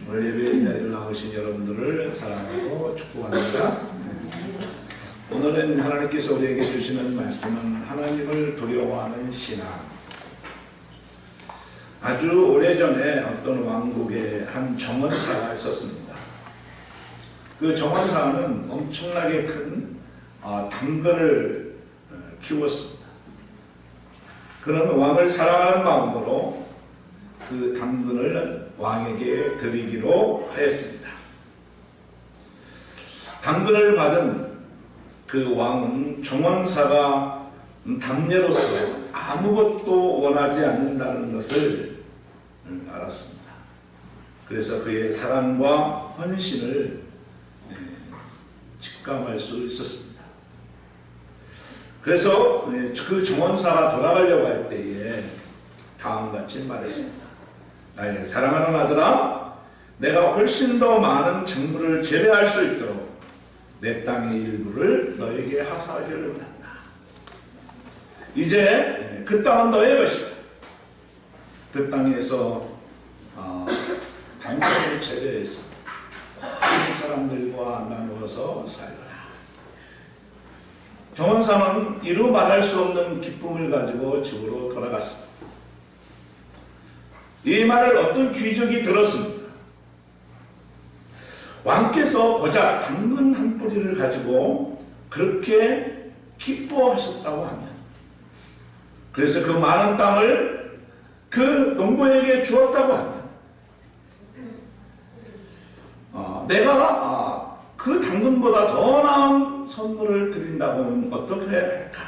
오늘 예배의 자리에 나오신 여러분들을 사랑하고 축복합니다. 오늘은 하나님께서 우리에게 주시는 말씀은 하나님을 두려워하는 신앙. 아주 오래전에 어떤 왕국에 한 정원사가 있었습니다. 그 정원사는 엄청나게 큰 당근을 키웠습니다. 그런 왕을 사랑하는 마음으로 그 당근을 왕에게 드리기로 하였습니다. 당근을 받은 그 왕은 정원사가 담례로서 아무것도 원하지 않는다는 것을 알았습니다. 그래서 그의 사랑과 헌신을 직감할 수 있었습니다. 그래서 그 정원사가 돌아가려고 할 때에 다음같이 말했습니다. 나의 사랑하는 아들아, 내가 훨씬 더 많은 재물을 재배할 수 있도록 내 땅의 일부를 너에게 하사하기를 원한다. 이제 그 땅은 너의 것이다. 그 땅에서 당근을 재배해서 다른 사람들과 나누어서 살거라. 정원사는 이루 말할 수 없는 기쁨을 가지고 집으로 돌아갔습니다. 이 말을 어떤 귀족이 들었습니다. 왕께서 고작 당근 한 뿌리를 가지고 그렇게 기뻐하셨다고 하면, 그래서 그 많은 땅을 그 농부에게 주었다고 하면, 내가 그 당근보다 더 나은 선물을 드린다고 하면 어떻게 할까?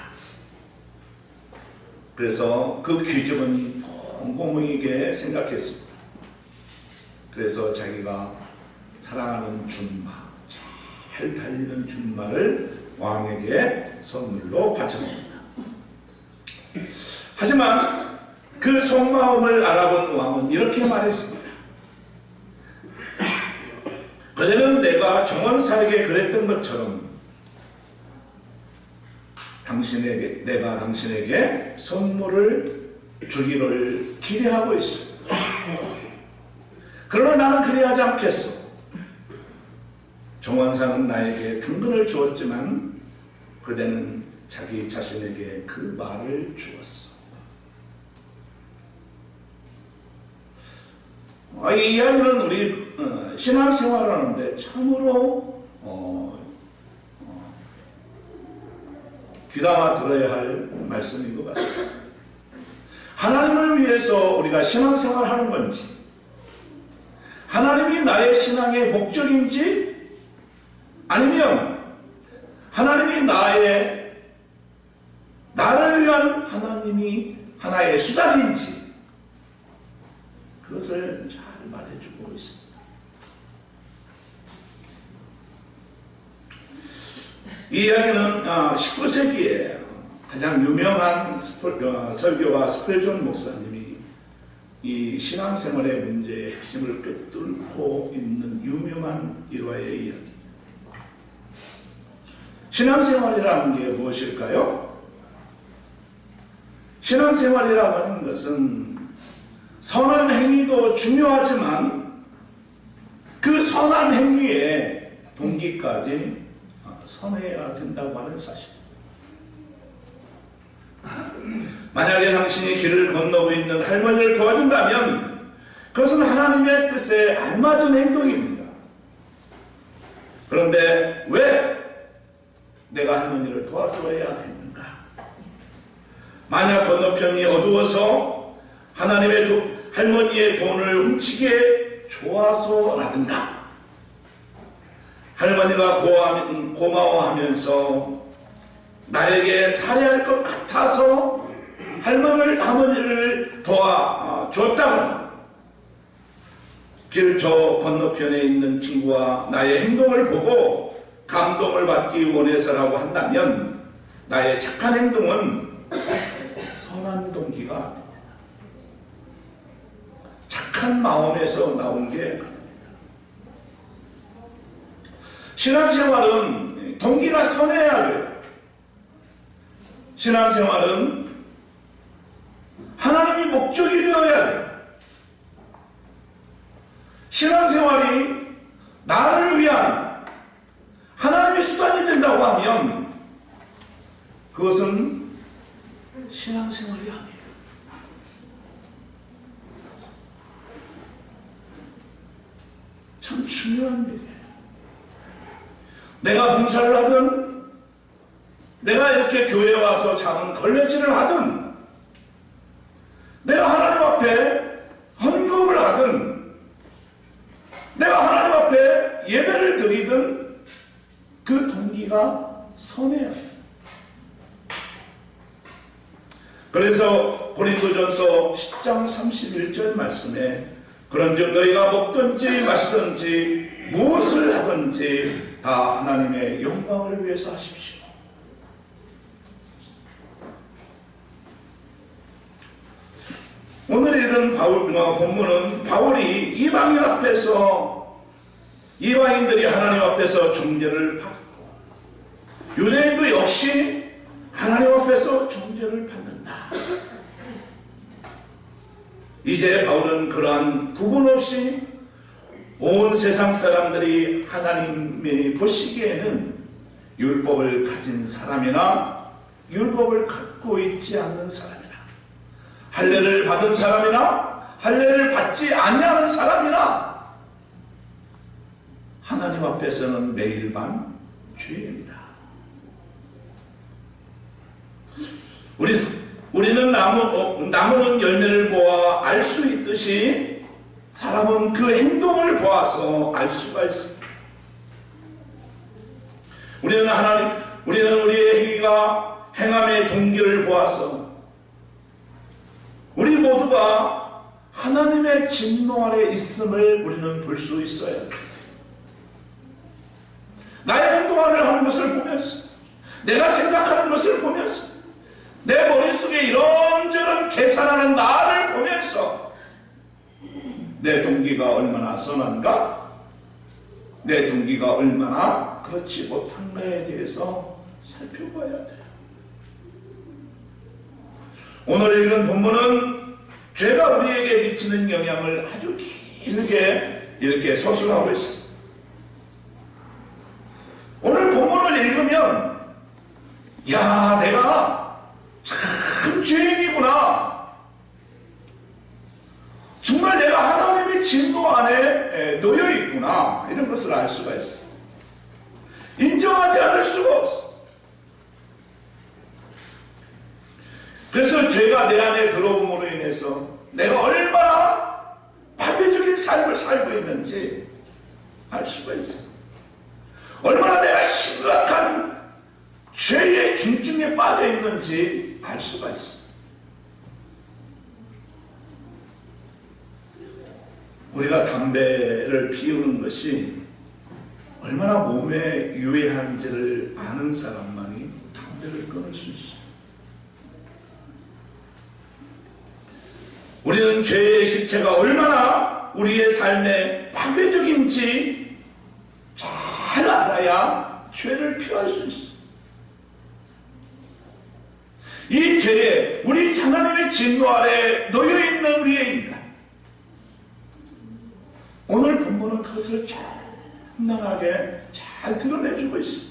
그래서 그 귀족은 꼼꼼하게 생각했습니다. 그래서 자기가 사랑하는 준마, 잘 달리는 준마를 왕에게 선물로 바쳤습니다. 하지만 그 속마음을 알아본 왕은 이렇게 말했습니다. 그전에는 내가 정원사에게 그랬던 것처럼 내가 당신에게 선물을 주기를 기대하고 있습니다. 그러나 나는 그리하지 않겠소. 정원사는 나에게 당근을 주었지만 그대는 자기 자신에게 그 말을 주었어. 이 이야기는 우리 신앙생활을 하는데 참으로 귀담아 들어야 할 말씀인 것 같습니다. 하나님을 위해서 우리가 신앙생활을 하는 건지, 하나님이 나의 신앙의 목적인지, 아니면 하나님이 나를 위한 하나님이 하나의 수단인지, 그것을 잘 말해주고 있습니다. 이 이야기는 19세기에 가장 유명한 설교가 스펠전 목사님이 이 신앙생활의 문제의 핵심을 꿰뚫고 있는 유명한 일화의 이야기입니다. 신앙생활이라는 게 무엇일까요? 신앙생활이라고 하는 것은 선한 행위도 중요하지만 그 선한 행위의 동기까지 선해야 된다고 하는 사실. 만약에 당신이 길을 건너고 있는 할머니를 도와준다면 그것은 하나님의 뜻에 알맞은 행동입니다. 그런데 왜 내가 할머니를 도와줘야 했는가? 만약 건너편이 어두워서 할머니의 돈을 훔치기에 좋아서라든가, 할머니가 고마워하면서 나에게 살해할 것 같아서 할머니를 도와줬다거나, 길 저 건너편에 있는 친구와 나의 행동을 보고 감동을 받기 원해서라고 한다면 나의 착한 행동은 선한 동기가 아닙니다. 착한 마음에서 나온 게 아닙니다. 신앙생활은 동기가 선해야 돼요. 신앙생활은 하나님이 목적이 되어야 돼요. 신앙생활이 나를 위한 하나님의 수단이 된다고 하면 그것은 신앙생활이 아니에요. 참 중요한 얘기예요. 내가 봉사를 하든 내가 이렇게 교회에 와서 작은 걸레질을 하든 내가 하나님 앞에 헌금을 하든 내가 하나님 앞에 예배를 드리든 그 동기가 선해야 해요. 그래서 고린도전서 10장 31절 말씀에 그런즉 너희가 먹든지 마시든지 무엇을 하든지 다 하나님의 영광을 위해서 하십시오. 오늘 읽은 본문은 바울이 이방인들이 하나님 앞에서 정죄를 받고 유대인도 역시 하나님 앞에서 정죄를 받는다. 이제 바울은 그러한 구분 없이 온 세상 사람들이 하나님이 보시기에는 율법을 가진 사람이나 율법을 갖고 있지 않는 사람이나 할례를 받은 사람이나 할례를 받지 아니하는 사람이나 하나님 앞에서는 매일 반 죄입니다. 우리는 나무는 열매를 보아 알 수 있듯이 사람은 그 행동을 보아서 알 수가 있습니다. 우리는 우리의 행위가 행함의 동기를 보아서 우리 모두가 하나님의 진노 아래 있음을 우리는 볼 수 있어요. 나의 행동을 하는 것을 보면서 내가 생각하는 것을 보면서 내 머릿속에 이런저런 계산하는 나를 보면서 내 동기가 얼마나 선한가? 내 동기가 얼마나 그렇지 못한가에 대해서 살펴봐야 돼요. 오늘 읽은 본문은 죄가 우리에게 미치는 영향을 아주 길게 이렇게 서술하고 있습니다. 오늘 본문을 읽으면 야, 내가 참 죄인이구나. 정말 내가 하나님의 진노 안에 놓여 있구나. 이런 것을 알 수가 있어요. 인정하지 않을 수가 없어. 그래서 죄가 내 안에 들어옴으로 인해서 내가 얼마나 파괴적인 삶을 살고 있는지 알 수가 있어. 얼마나 내가 심각한 죄의 중증에 빠져 있는지 알 수가 있어. 우리가 담배를 피우는 것이 얼마나 몸에 유해한지를 아는 사람만이 담배를 끊을 수 있어. 우리는 죄의 실체가 얼마나 우리의 삶에 파괴적인지 잘 알아야 죄를 피할 수 있어. 이 죄에 우리 하나님의 진노 아래 놓여있는 우리의 인간, 오늘 본문은 그것을 찬란하게 잘 드러내주고 있어.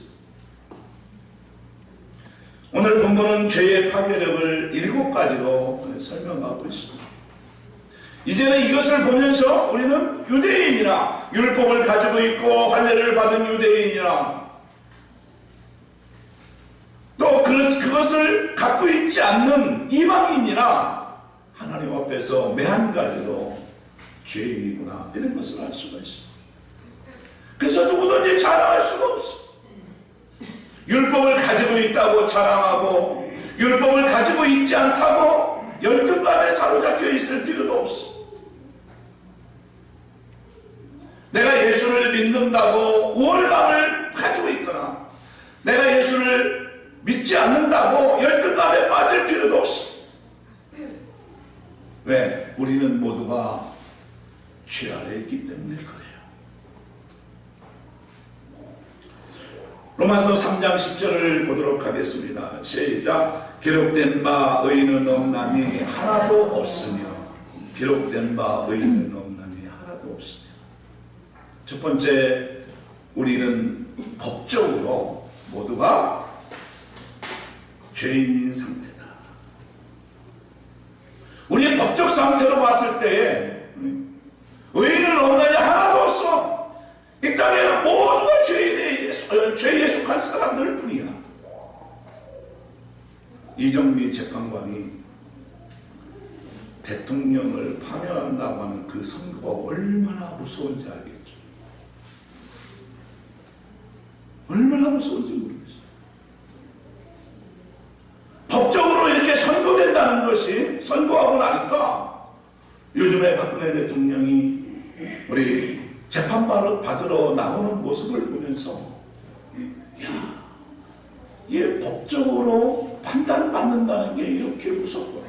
오늘 본문은 죄의 파괴력을 7가지로 설명하고 있습니다. 이제는 이것을 보면서 우리는 유대인이나 율법을 가지고 있고 할례를 받은 유대인이나 또 그것을 갖고 있지 않는 이방인이나 하나님 앞에서 매한가지로 죄인이구나, 이런 것을 알 수가 있어. 그래서 누구든지 자랑할 수가 없어. 율법을 가지고 있다고 자랑하고 율법을 가지고 있지 않다고 열등감에 사로잡혀 있을 필요도 없어. 내가 예수를 믿는다고 우월감을 가지고 있거나 내가 예수를 믿지 않는다고 열등감에 빠질 필요도 없어. 왜? 우리는 모두가 죄 아래 있기 때문에 그래요. 로마서 3장 10절을 보도록 하겠습니다. 시작. 기록된 바 의인은 없나니 하나도 없으며 기록된 바 의인은 없나니 하나도 없으며. 첫 번째, 우리는 법적으로 모두가 죄인인 상태다. 우리의 법적 상태로 봤을 때에 의인은 없나니 하나도 없어. 이 땅에는 모두가 죄에 속한 사람들 뿐이야. 이정미 재판관이 대통령을 파면한다고 하는 그 선거가 얼마나 무서운지 알겠죠. 얼마나 무서운지 모르겠어요. 법적으로 이렇게 선고된다는 것이, 선고하고 나니까 요즘에 박근혜 대통령이 우리 재판받으러 나오는 모습을 보면서, 야, 얘 법적으로 판단받는다는 게 이렇게 무섭구나.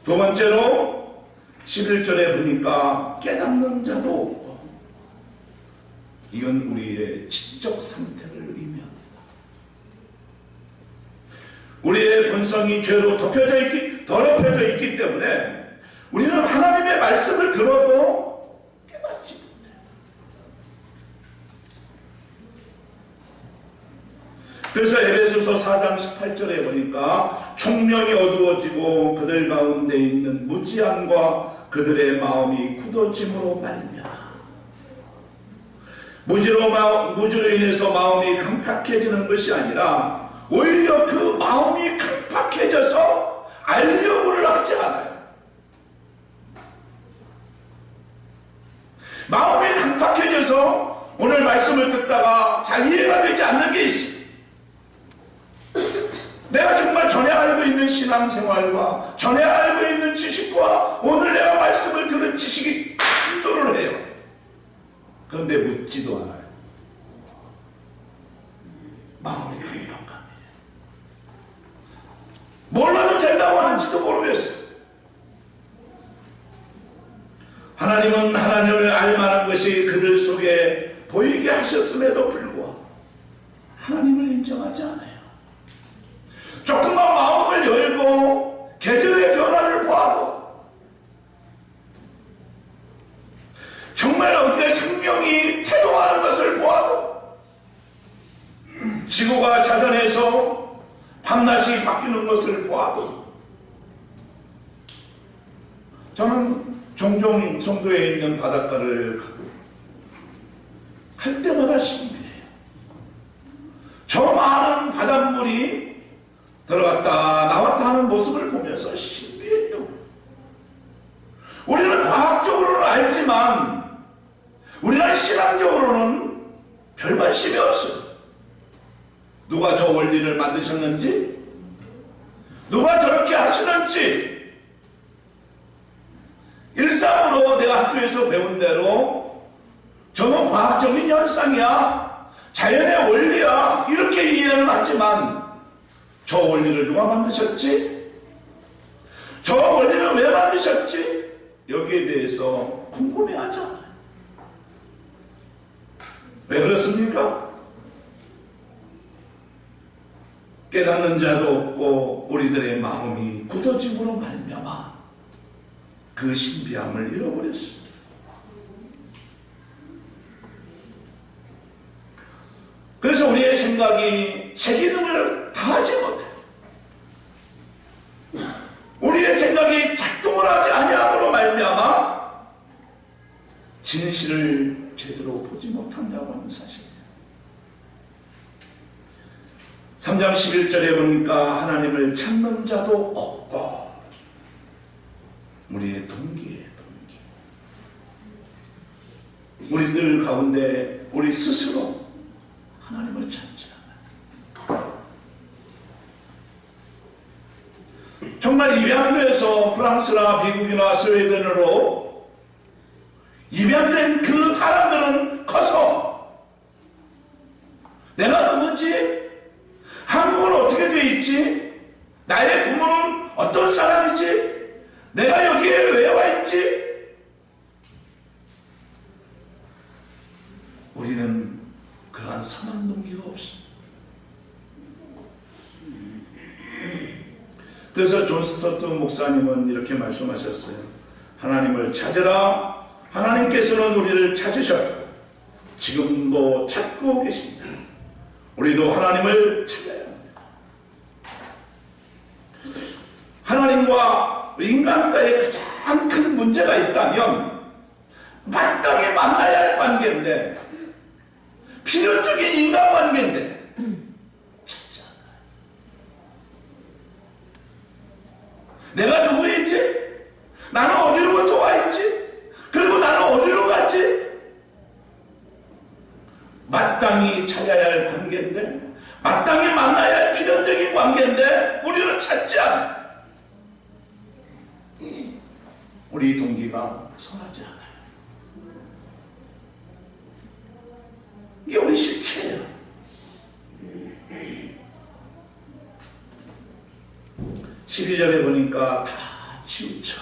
두 번째로 11절에 보니까 깨닫는 자도 없고, 이건 우리의 지적 상태를 의미합니다. 우리의 본성이 죄로 더럽혀져 있기 때문에 우리는 하나님의 말씀을 들어도 깨닫지 못해요. 그래서 에베소서 4장 18절에 보니까 총명이 어두워지고 그들 가운데 있는 무지함과 그들의 마음이 굳어짐으로 말미암아. 무지로 인해서 마음이 강팍해지는 것이 아니라 오히려 그 마음이 강팍해져서 알려고를 하지 않아요. 마음이 강팍해져서 오늘 말씀을 듣다가 잘 이해가 되지 않는 게 있어. 내가 정말 전에 알고 있는 신앙생활과 전에 알고 있는 지식과 오늘 내가 말씀을 들은 지식이 충돌을 해요. 그런데 묻지도 않아요. 마음이 강팍합니다. 몰라도 된다고 하는지도 모르겠어요. 하나님은 하나님을 알만한 것이 그들 속에 보이게 하셨음에도 불구하고 하나님을 인정하지 않아요. 조금만 마음을 열고 계절의 변화를 보아도, 정말 어디에 생명이 태동하는 것을 보아도, 지구가 자전해서 밤낮이 바뀌는 것을 보아도, 저는 종종 송도에 있는 바닷가를 갈 때마다 신기해요. 저 많은 바닷물이 들어갔다 나왔다 하는 모습을 보면서 신비해요. 우리는 과학적으로는 알지만 우리는 신앙적으로는 별 관심이 없어요. 누가 저 원리를 만드셨는지, 누가 저렇게 하시는지, 일상으로 내가 학교에서 배운 대로 저건 과학적인 현상이야, 자연의 원리야, 이렇게 이해는 하지만 저 원리를 누가 만드셨지? 저 원리를 왜 만드셨지? 여기에 대해서 궁금해하지 않아요. 왜 그렇습니까? 깨닫는 자도 없고 우리들의 마음이 굳어짐으로 말미암아 그 신비함을 잃어버렸어요. 그래서 우리의 생각이 제 기능을 다하지 못해요. 우리의 생각이 작동을 하지 아니함으로 말미암아 진실을 제대로 보지 못한다고 하는 사실이에요. 3장 11절에 보니까 하나님을 찾는 자도 없고, 우리의 동기예요, 동기. 우리들 가운데 우리 스스로 하나님을 찾지 않아요. 정말 입양돼서 프랑스나 미국이나 스웨덴으로 입양된 그 사람들은 커서 내가 누구지? 한국은 어떻게 돼 있지? 나의 부모는 어떤 사람이지? 내가 여기에 왜 와 있지? 우리는 그러한 선한 동기가 없습니다. 그래서 존 스토트 목사님은 이렇게 말씀하셨어요. 하나님을 찾으라. 하나님께 하나님께서는 우리를 찾으셨고 지금도 찾고 계십니다. 우리도 하나님을 찾아야 합니다. 하나님과 인간 사이에 가장 큰 문제가 있다면 마땅히 만나야 할 관계인데, 필연적인 인간관계인데 찾지 않아요. 내가 누구이지? 나는 어디로부터 와있지? 그리고 나는 어디로 갔지? 마땅히 찾아야 할 관계인데, 마땅히 만나야 할 필연적인 관계인데 우리는 찾지 않아요. 우리 동기가 선하지 않아요. 이게 우리 실체예요. (12절에) 보니까 다 치우쳐.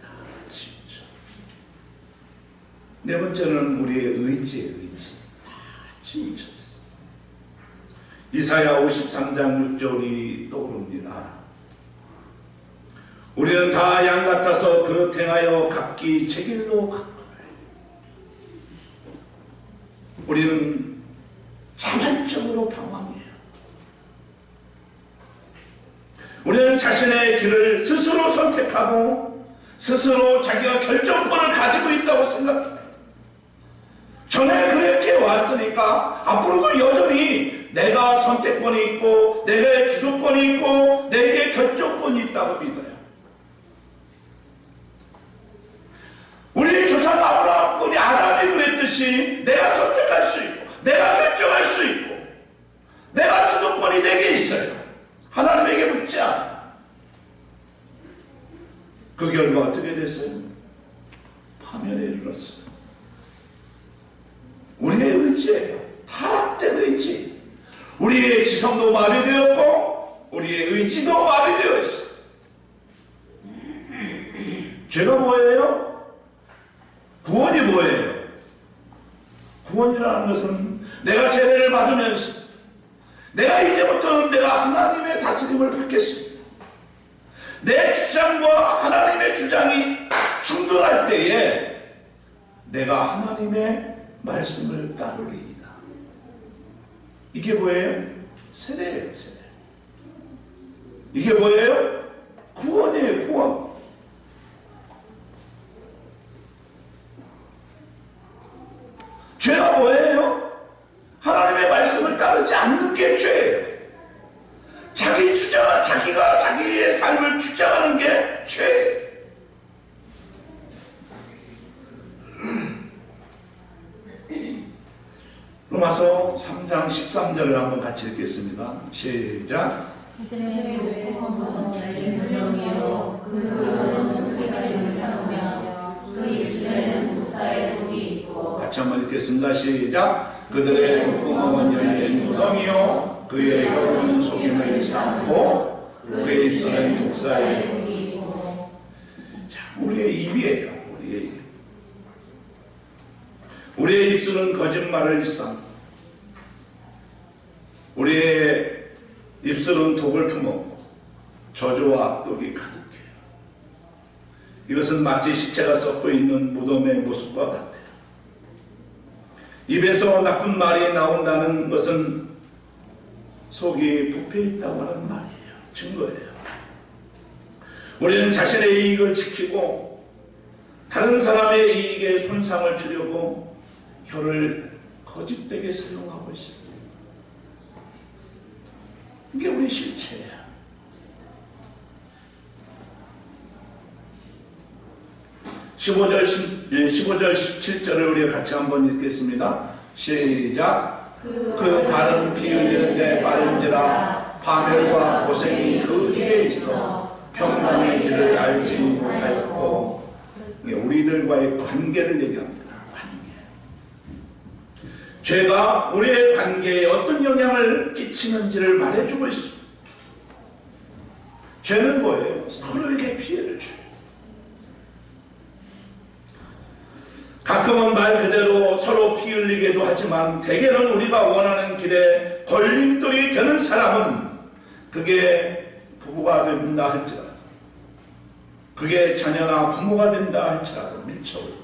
다 치우쳐. 네 번째는 우리의 의지예요. 의지. 다 치우쳐. 이사야 53장 6절이 떠오릅니다. 우리는 다 양 같아서 그릇 행하여 각기 제 길로 갔거늘. 우리는 자발적으로 방황해요. 우리는 자신의 길을 스스로 선택하고 스스로 자기가 결정권을 가지고 있다고 생각해요. 전에 그렇게 왔으니까 앞으로도 여전히 내가 선택권이 있고 내게 주도권이 있고 내게 결정권이 있다고 믿어요. 우리 조상 아브라함, 우리 아담이 그랬듯이 내가 선택할 수 있고 내가 결정할 수 있고 내가 주도권이 내게 있어요. 하나님에게 묻지 않아. 그 결과 어떻게 됐어요? 파멸에 이르렀어요. 우리의 의지예요. 타락된 의지. 우리의 지성도 마비되었고 우리의 의지도 마비되어 있어요. 죄가 뭐예요? 구원이 뭐예요? 구원이라는 것은 내가 세례를 받으면서 내가 이제부터는 내가 하나님의 다스림을 받겠습니다. 내 주장과 하나님의 주장이 충돌할 때에 내가 하나님의 말씀을 따르리이다. 이게 뭐예요? 세례예요. 세례. 이게 뭐예요? 구원이에요. 구원. 죄가 뭐예요? 하나님의 말씀을 따르지 않는 게 죄예요. 자기 주장, 자기가 자기의 삶을 주장하는 게 죄예요. 로마서 3장 13절을 한번 같이 읽겠습니다. 시작. 그들의 목구멍은 열린 무덤이요 그 혀는 소리가 일사오며 그 입술에는 독사의 독이 있고. 같이 한번 읽겠습니다. 시작. 그들의 목구멍은 열린 무덤이요 그의 혀는 속임을 일삼고 그의 입술엔 독사의 독이 있고. 자, 우리의 입이에요. 우리의 입. 우리의 입술은 거짓말을 일삼고 우리의 입술은 독을 품었고 저주와 악독이 가득해요. 이것은 마치 시체가 썩고 있는 무덤의 모습과 같아요. 입에서 나쁜 말이 나온다는 것은 속이 부패 있다고 하는 말이에요. 증거예요. 우리는 자신의 이익을 지키고 다른 사람의 이익에 손상을 주려고 혀를 거짓되게 사용하고 있습니다. 이게 우리 실체야. (15절 17절을 우리가 같이 한번 읽겠습니다. 시작. 그 발은 피 흘리는데 빠른지라 파멸과 고생이 그 길에 있어 평강의 길을 알지 못하였고. 우리들과의 관계를 얘기합니다. 죄가 우리의 관계에 어떤 영향을 끼치는지를 말해주고 있습니다. 죄는 뭐예요? 서로에게 피해를 줘요. 가끔은 말 그대로 서로 피 흘리게도 하지만 대개는 우리가 원하는 길에 걸림돌이 되는 사람은 그게 부부가 된다 할지라도 그게 자녀나 부모가 된다 할지라도 밀쳐버립니다.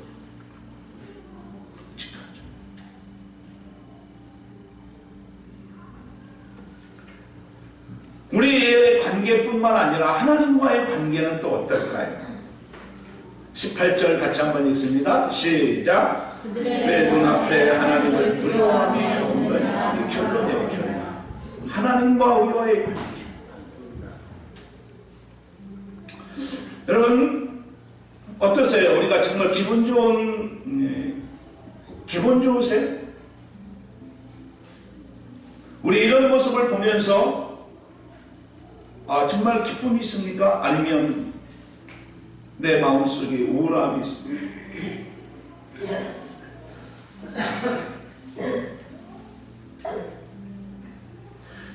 관계뿐만 아니라 하나님과의 관계는 또 어떨까요? 18절 같이 한번 읽습니다. 시작. 내 눈앞에 하나님을 두려워함이 없느냐. 이 결론이에요. 결론. 하나님과 우리와의 관계. 여러분 어떠세요? 우리가 정말 기분 좋으세요? 우리 이런 모습을 보면서 정말 기쁨이 있습니까? 아니면 내 마음속에 우울함이 있습니까?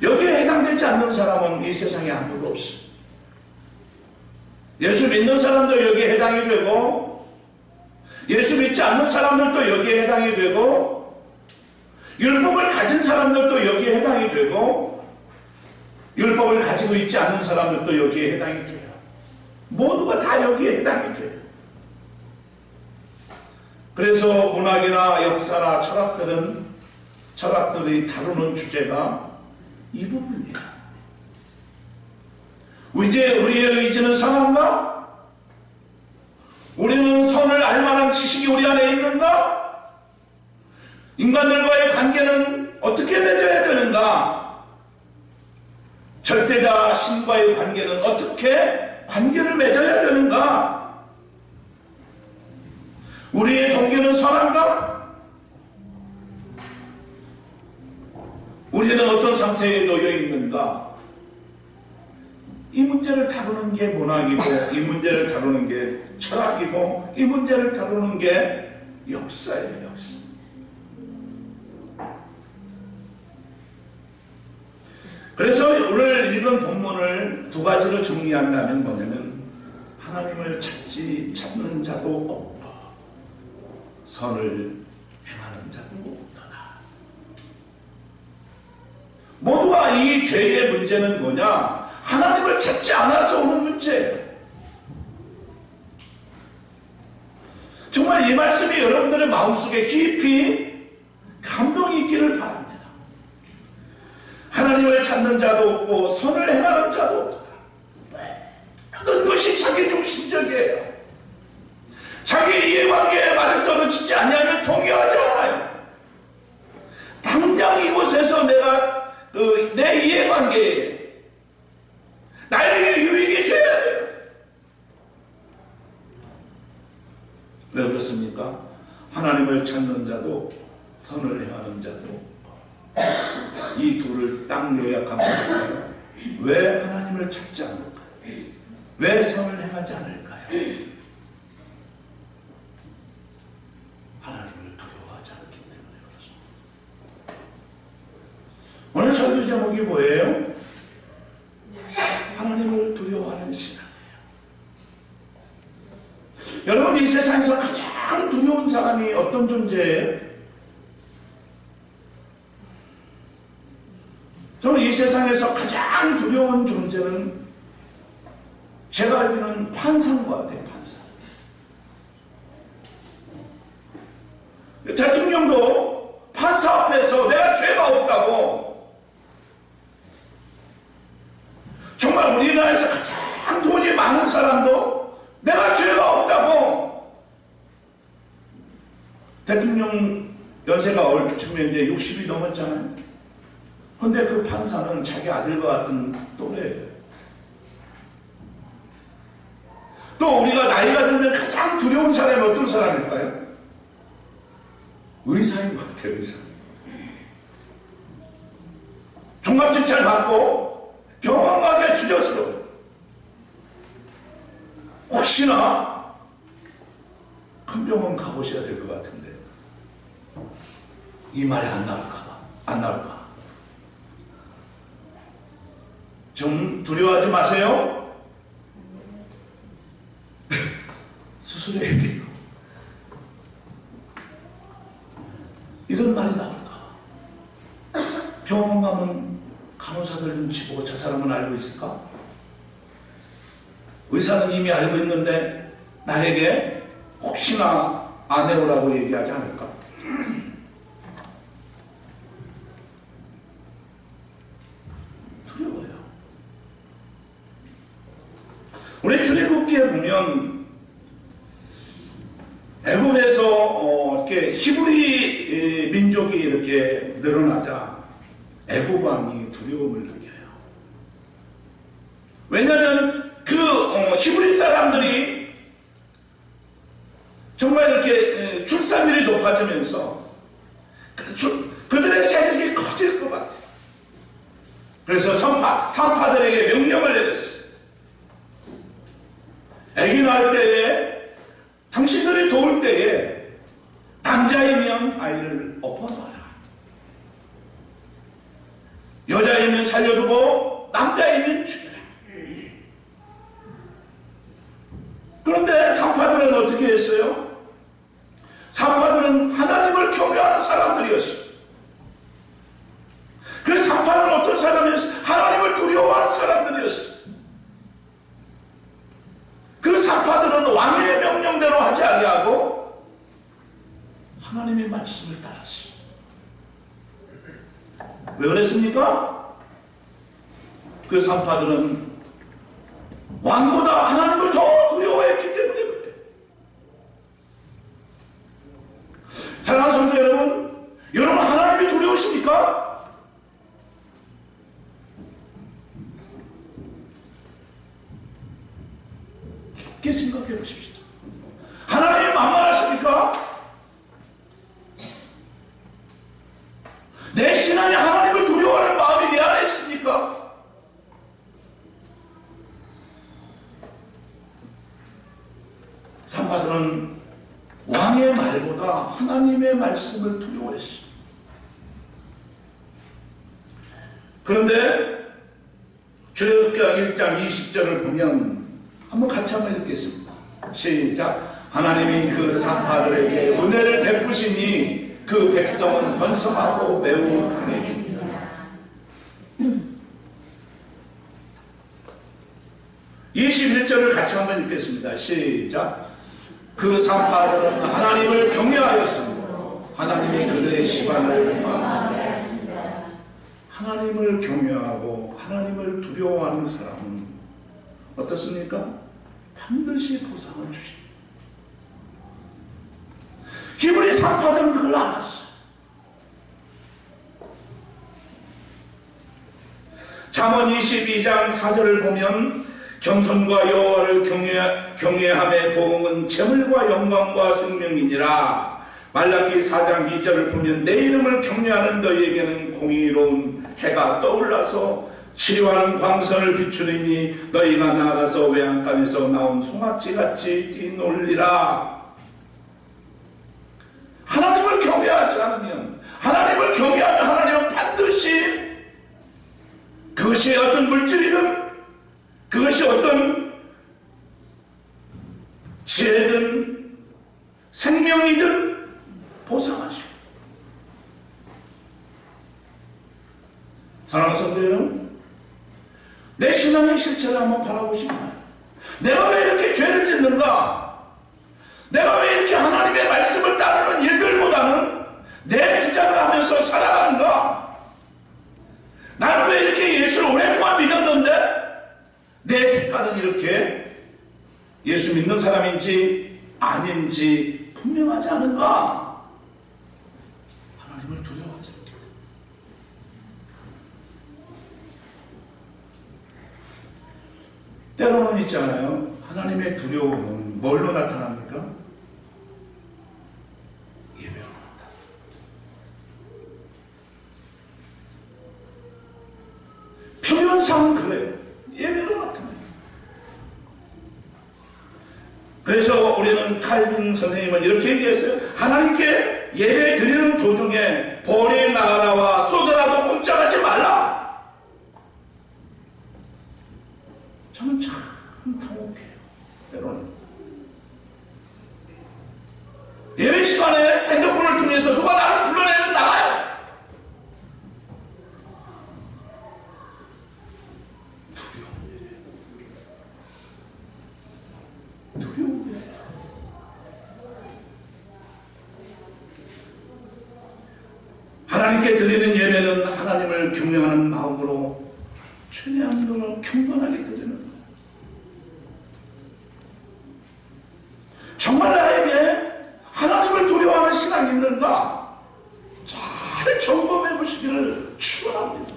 여기에 해당되지 않는 사람은 이 세상에 아무도 없어요. 예수 믿는 사람도 여기에 해당이 되고, 예수 믿지 않는 사람들도 여기에 해당이 되고, 율법을 가진 사람들도 여기에 해당이 되고, 율법을 가지고 있지 않는 사람들도 여기에 해당이 돼요. 모두가 다 여기에 해당이 돼요. 그래서 문학이나 역사나 철학들이 다루는 주제가 이 부분이에요. 이제 우리의 의지는 선한가? 우리는 선을 알만한 지식이 우리 안에 있는가? 인간들과의 관계는 어떻게 맺어야 되는가? 절대자 신과의 관계는 어떻게 관계를 맺어야 되는가? 우리의 동기는 선한가? 우리는 어떤 상태에 놓여 있는가? 이 문제를 다루는 게 문학이고, 이 문제를 다루는 게 철학이고, 이 문제를 다루는 게 역사예요. 역사. 그래서 오늘 읽은 본문을 두 가지로 정리한다면 뭐냐면, 하나님을 찾는 자도 없고 선을 행하는 자도 없다. 모두가 이 죄의 문제는 뭐냐? 하나님을 찾지 않아서 오는 문제예요. 정말 이 말씀이 여러분들의 마음속에 깊이 감동이 있기를 바랍니다. 하나님을 찾는 자도 없고 선을 행하는 자도 없다. 모든 것이 자기 중심적이에요. 자기 이해관계에 맞아떨어지지 아니하면 동의하지 않아요. 당장 이곳에서 내가 내 이해관계에 나에게 유익이 돼야 돼요. 왜 그렇습니까? 하나님을 찾는 자도 선을 행하는 자도 이 둘을 딱 요약하면 왜 하나님을 찾지 않을까요? 왜 선을 행하지 않을까요? 하나님을 두려워하지 않기 때문에 그렇습니다. 오늘 설교 제목이 뭐예요? 하나님을 두려워하는 신앙이에요. 여러분 이 세상에서 가장 두려운 사람이 어떤 존재예요? 저는 이 세상에서 가장 두려운 존재는 제가 알기로는 판사인 것 같아요. 판사. 대통령도 판사 앞에서 내가 죄가 없다고, 정말 우리나라에서 가장 돈이 많은 사람도 내가 죄가 없다고, 대통령 연세가 얼추면 이제 60이 넘었잖아요. 근데 그 판사는 자기 아들과 같은 또래예요. 또 우리가 나이가 들면 가장 두려운 사람이 어떤 사람일까요? 의사인 것 같아요. 의사. 종합진찰 받고 병원 가기가 주저스러워요. 혹시나 큰 병원 가보셔야 될 것 같은데 이 말이 안 나올까? 안 나올까? 좀 두려워하지 마세요. 수술해야 돼요. 이런 말이 나올까? 병원 가면 간호사들 눈치 보고 저 사람은 알고 있을까? 의사는 이미 알고 있는데 나에게 혹시나 안 해오라고 얘기하지 않을까? 두려워요. 보면 애굽에서 이렇게 히브리 민족이 이렇게 늘어나자 애굽 왕이 두려움을 느껴요. 왜냐하면 그 히브리 사람들이 정말 이렇게 출산율이 높아지면서 그들의 세력이 커질 것 같아요. 그래서 산파들에게 명령을 내렸어요. 아기 낳을 때에 당신들이 도울 때에 남자이면 아이를 엎어놔라. 여자이면 살려두고 남자이면 죽여라. 그런데 산파들은 어떻게 했어요? 산파들은 하나님을 경외하는 사람들이었어요. 그 산파는 어떤 사람이었어요? 하나님을 두려워하는 사람들이었어요. 그 산파들은 왕의 명령대로 하지 아니하고 하나님의 말씀을 따랐어요. 왜 그랬습니까? 그 산파들은 왕보다 하나님을 더 두려워했기 때문에 그래요. 사랑하는 성도 여러분 하나님이 두려우십니까? 깊게 생각해 보십시오. 하나님이 만만하십니까? 내 신앙이 하나님을 두려워하는 마음이 내 안에 있습니까? 산파들은 왕의 말보다 하나님의 말씀을 두려워했어요. 그런데 출애굽기하 1장 20절을 보면 한번 같이 한번 읽겠습니다. 시작. 하나님이 그 산파들에게 은혜를 베푸시니 그 백성은 번성하고 매우 강해집니다. 21절을 같이 한번 읽겠습니다. 시작. 그 산파들은 하나님을 경외하였으므로 하나님이 그들의 시반을 망하게 하였습니다. 하나님을 경외하고 하나님을 두려워하는 사람은 어떻습니까? 반드시 보상을 주십니다. 히브리 산파들은 그걸 알았어요. 잠언 22장 4절을 보면 겸손과 여호와를 경외함의 보응은 재물과 영광과 생명이니라. 말라기 4장 2절을 보면 내 이름을 경외하는 너희에게는 공의로운 해가 떠올라서 치료하는 광선을 비추리니 너희가 나아가서 외양간에서 나온 송아지같이 뛰놀리라. 하나님을 경외하지 않으면, 하나님을 경외하면 하나님은 반드시 그것이 어떤 물질이든 그것이 어떤 지혜든 생명이든 보상하시오. 사랑하는 성도 여러분, 내 신앙의 실체를 한번 바라보시면 내가 왜 이렇게 죄를 짓는가? 내가 왜 이렇게 하나님의 말씀을 따르는 일들보다는 내 주장을 하면서 살아가는가? 나는 왜 이렇게 예수를 오랫동안 믿었는데 내 색깔은 이렇게 예수 믿는 사람인지 아닌지 분명하지 않은가? 하나님을 두려워하지 않게. 때로는 있잖아요. 하나님의 두려움은 뭘로 나타납니까? 예배로 나타납니다. 표면상은 그래요. 예배로 나타나요. 그래서 우리는 칼빈 선생님은 이렇게 얘기했어요. 하나님께 예배 드리는 도중에 벌이 나가나와 쏘더라도 꼼짝하지 말라. 저는 참 당혹해요. 때로는 예배 시간에 핸드폰을 통해서 누가 나를 불러내면 나가요. 두려운 일이에요. 하나님께 드리는 예배는 하나님을 경외하는 마음으로 최대한 경건하게 드리는 거예요. 신앙이 있는가? 잘 점검해 보시기를 축원합니다.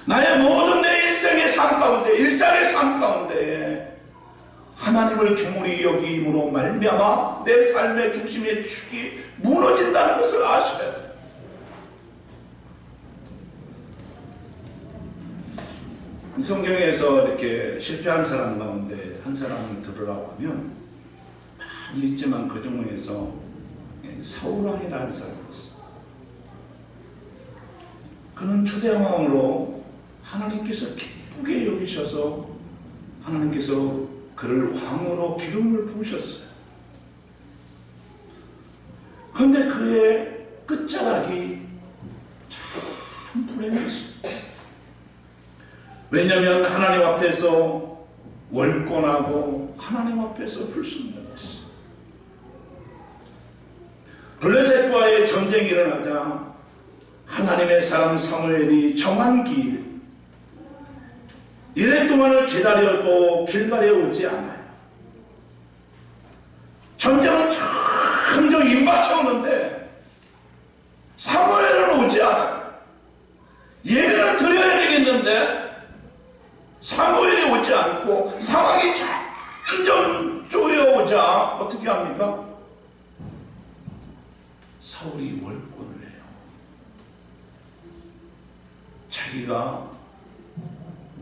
나의 모든 내 일생의 삶 가운데, 일상의 삶 가운데 하나님을 경홀히 여김으로 말미암아 내 삶의 중심의 축이 무너진다는 것을 아셔야 돼요. 성경에서 이렇게 실패한 사람 가운데 한 사람을 들으라고 하면 많이 있지만 그 중에서 사울왕이라는 사람이 있어요. 그는 초대왕으로 하나님께서 기쁘게 여기셔서 하나님께서 그를 왕으로 기름을 부으셨어요. 그런데 그의 끝자락이 참 불행했어요. 왜냐하면 하나님 앞에서 월권하고 하나님 앞에서 불순종했어요. 블레셋과의 전쟁이 일어나자 하나님의 사람 사무엘이 정한 길, 이래 동안을 기다려도 길갈에 오지 않아요. 전쟁은 점점 임박해 오는데 사무엘은 오지 않아요. 예배는 드려야 되겠는데 사무엘이 오지 않고 상황이 점점 쪼여오자 어떻게 합니까? 사울이 월권을 해요. 자기가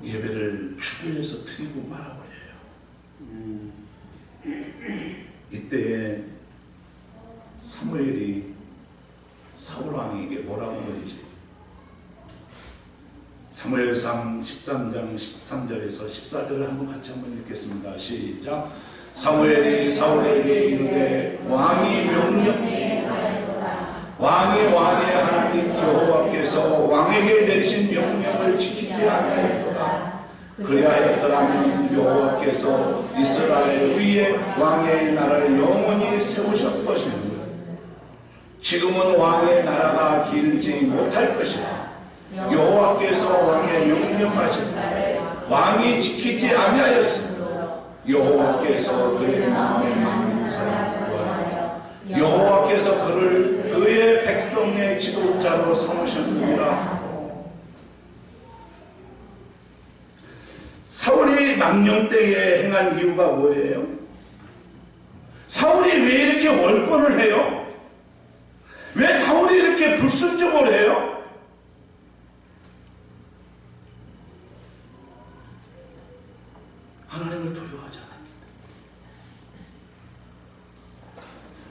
예배를 주교에서 드리고 말아버려요. 이때에 사무엘이 사울왕에게 뭐라고 그러지? 사무엘상 13장 13절에서 14절을 같이 한번 읽겠습니다. 시작. 사무엘이 사울에게 이르되 왕이 왕의 하나님 여호와께서 왕에게 내리신 명령을 지키지 아니하였도다. 그리하였더라면 여호와께서 이스라엘 위에 왕의 나라를 영원히 세우셨 것이며 지금은 왕의 나라가 길지 못할 것이다. 여호와께서 왕의 명령하신 왕이 지키지 아니하였으므로 여호와께서 그의 마음에 맞는 사람을 구하여 여호와께서 그를 그의 백성의 지도자로 삼으셨느니라. 사울이 망령 때에 행한 이유가 뭐예요? 사울이 왜 이렇게 월권을 해요? 왜 사울이 이렇게 불순종을 해요? 하나님을 두려워하지 않습니다.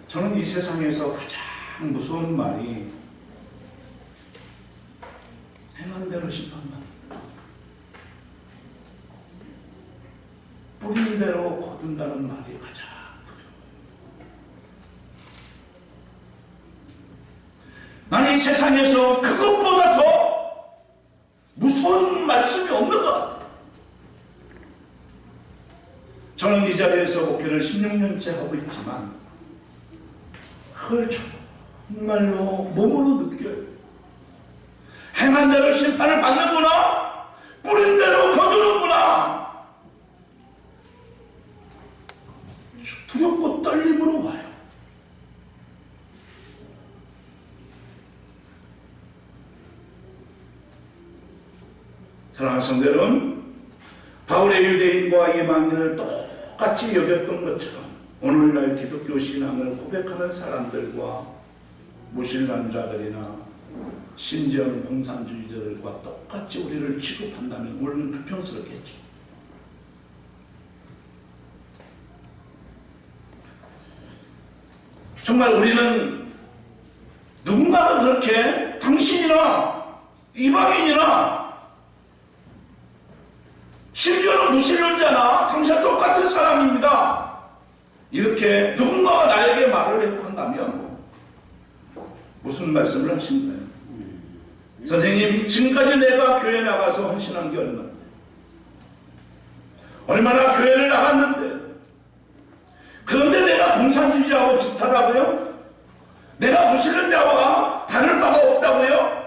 저는 이 세상에서 가장 무서운 말이 행한 대로 심판만, 뿌린 대로 거둔다는 말이 가장 두려워요. 나는 이 세상에서 그것보다 더 무서운 말씀이 없는 것 같아요. 저는 이 자리에서 목회를 16년째 하고 있지만 그걸 정말로 몸으로 느껴요. 행한 대로 심판을 받는구나, 뿌린 대로 거두는구나. 두렵고 떨림으로 와요. 사랑하는 성도 여러분, 바울의 유대인과 이방인을 똑같이 여겼던 것처럼 오늘날 기독교 신앙을 고백하는 사람들과 무신론자들이나 심지어는 공산주의자들과 똑같이 우리를 취급한다면 우리는 불평스럽겠죠. 정말 우리는 누군가가 그렇게 당신이나 이방인이나 심지어는 무신론자나 당신과 똑같은 사람입니다, 이렇게 누군가가 나에게 말을 한다면 무슨 말씀을 하신가요? 선생님, 지금까지 내가 교회 나가서 헌신한 게 얼마나 교회를 나갔는데, 그런데 내가 공산주의자하고 비슷하다고요? 내가 무신론자와 다를 바가 없다고요?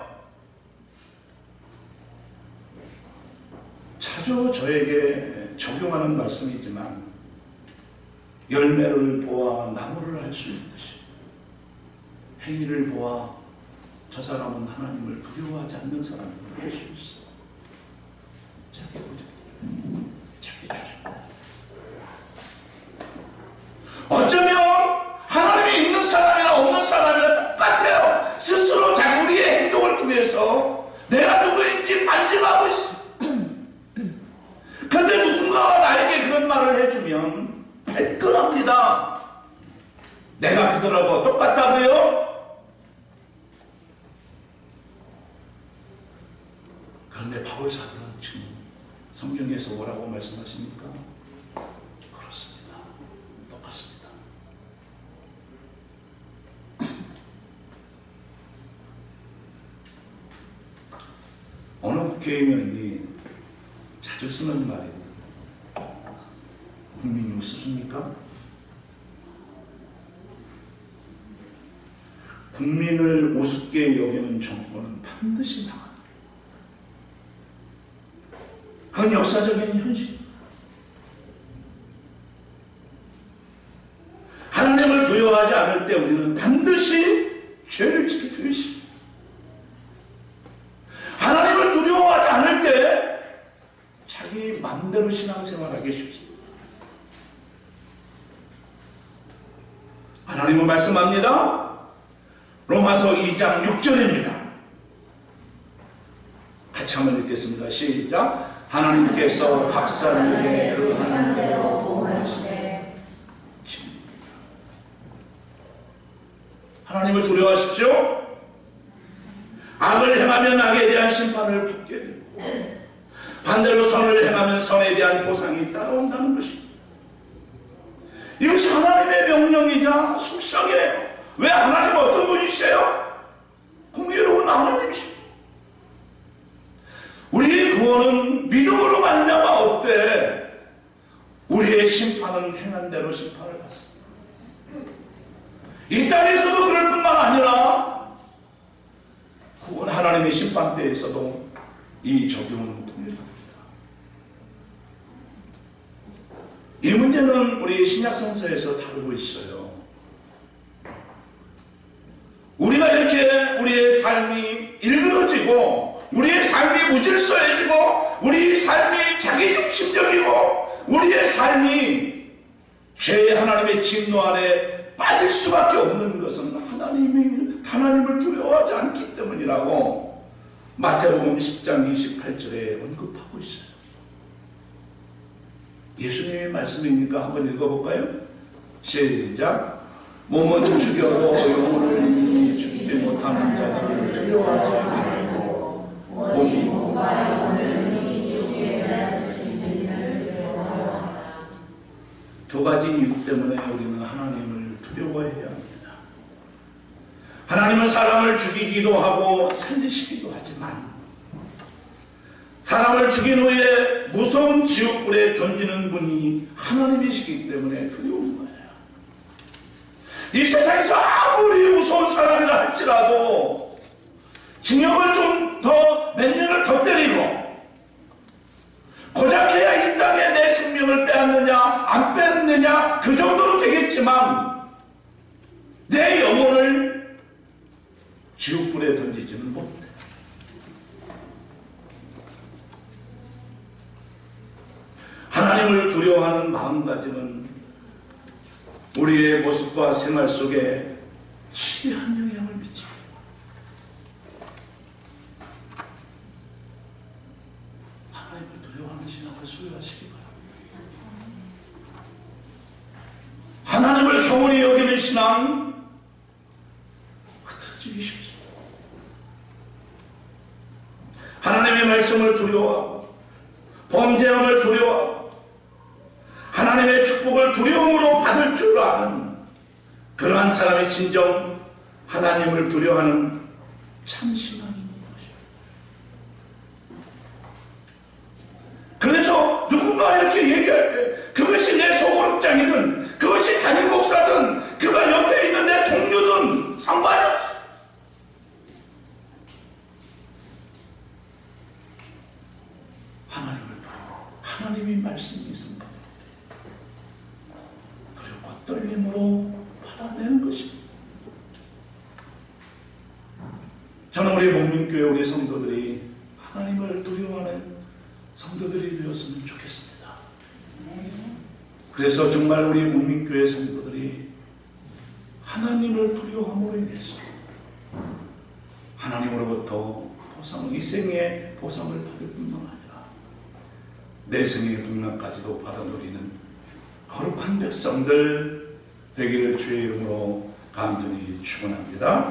자주 저에게 적용하는 말씀이지만 열매를 보아 나무를 알 수 있듯이 행위를 보아 저 사람은 하나님을 두려워하지 않는 사람으로 알 수 있어. 자기 고집, 자기 주장. 어쩌면 하나님이 있는 사람이나 없는 사람이나 똑같아요. 스스로 자기 우리의 행동을 통해서 내가 누구인지 반증하고 있어. 근데 누군가가 나에게 그런 말을 해주면 발끈합니다. 내가 그들하고 똑같다고요? 그런데 바울 사도는 지금 성경에서 뭐라고 말씀하십니까? 그렇습니다. 똑같습니다. 어느 국회의원이 자주 쓰는 말이에요. 국민이 우습습니까? 국민을 우습게 여기는 정권은 반드시 망합니다. 그건 역사적인 현실. 하나님을 두려워하지 않을 때 우리는 반드시 죄를 지게 되어 있습니다. 하나님을 두려워하지 않을 때 자기 마음대로 신앙생활하기 쉽습니다. 하나님은 말씀합니다. 로마서 2장 6절입니다. 같이 한번 읽겠습니다. 시작. 하나님께서 각 사람에게 그 하는 대로 보응하시되. 하나님을 두려워하십시오. 악을 행하면 악에 대한 심판을 받게 되고 반대로 선을 행하면 선에 대한 보상이 따라온다는 것입니다. 이것이 하나님의 명령이자 속성이에요. 왜 하나님은 어떤 분이세요? 공의로운 하나님이십니다. 우리의 구원은 믿음으로 말미암아 얻되 우리의 심판은 행한 대로 심판을 받습니다. 이 땅에서도 그럴 뿐만 아니라 구원 하나님의 심판대에서도 이 적용은 동일합니다. 이 문제는 우리 신약성서에서 다루고 있어요. 우리가 이렇게 우리의 삶이 일그러지고 우리의 삶이 무질서해지고 우리의 삶이 자기중심적이고 우리의 삶이 죄의 하나님의 진노 안에 빠질 수밖에 없는 것은 하나님을 두려워하지 않기 때문이라고 마태복음 10장 28절에 언급하고 있어요. 예수님의 말씀이니까 한번 읽어볼까요? 시작. 몸은 죽여도 영혼을 능히 죽이지 못하는 자들을 두려워하지 않고 몸이 몸과 영혼을 능히 지옥에 멸할 수 있는 이를 두려워하라. 두 가지 이유 때문에 우리는 하나님을 두려워해야 합니다. 하나님은 사람을 죽이기도 하고 살리시기도 하지만 사람을 죽인 후에 무서운 지옥불에 던지는 분이 하나님이시기 때문에 두려운 거예요. 이 세상에서 아무리 무서운 사람이라 할지라도 징역을 좀 더 몇 년을 더 때리고 고작해야 이 땅에 내 생명을 빼앗느냐 안 빼앗느냐 그 정도는 되겠지만 내 영혼을 지옥불에 던지지는 못해. 하나님을 두려워하는 마음가짐은 우리의 모습과 생활 속에 치대한 영향을 미칩니다. 하나님을 두려워하는 신앙을 소유하시기 바랍니다. 하나님을 경홀히 여기는 신앙 흐트러지기 쉽습니다. 하나님의 말씀을 두려워하고 범죄함을 두려워하고 하나님의 축복을 두려움으로 받을 줄 아는 그러한 사람이 진정 하나님을 두려워하는 참 신앙인 것입니다. 그래서 누군가 이렇게 얘기할 때 그것이 내 소그룹장이든 그것이 담임 목사든 그가 옆에 있는 내 동료든 상관이 없어. 하나님을 두려워. 하나님이 말씀이 있습니다. 두렵고 떨림으로 받아내는 것입니다. 우리 목민교회 우리 성도들이 하나님을 두려워하는 성도들이 되었으면 좋겠습니다. 그래서 정말 우리 목민교회 성도들이 하나님을 두려워함으로 인해서 하나님으로부터 보상, 이생의 보상을 받을 뿐만 아니라 내생의 복락까지도 받아 누리는 거룩한 백성들 되기를 주의 이름으로 간절히 축원합니다.